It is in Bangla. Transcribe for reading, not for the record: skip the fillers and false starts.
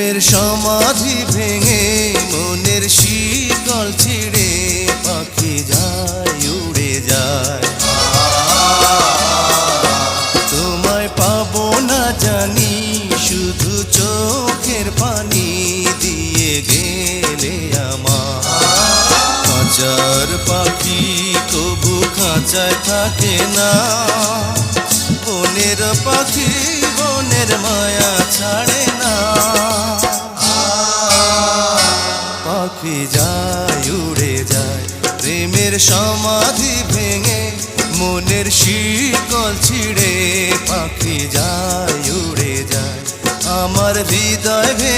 প্রেমের সমাধি ভেঙে মনের শিকল ছিঁড়ে পাখি যায় উড়ে যায়। তোমায় পাবো না জানি, শুধু চোখের পানি দিয়ে গেলে আমার। খাঁচার পাখি তবু খাঁচায় থাকে না, বনের পাখি বনের মায়া ছাড়ে না। পাখি যায় উড়ে যায়, প্রেমের সমাধি ভেঙে মনের শিকল ছিঁড়ে পাখি যায় উড়ে যায়। আমার হৃদয় ভেঙে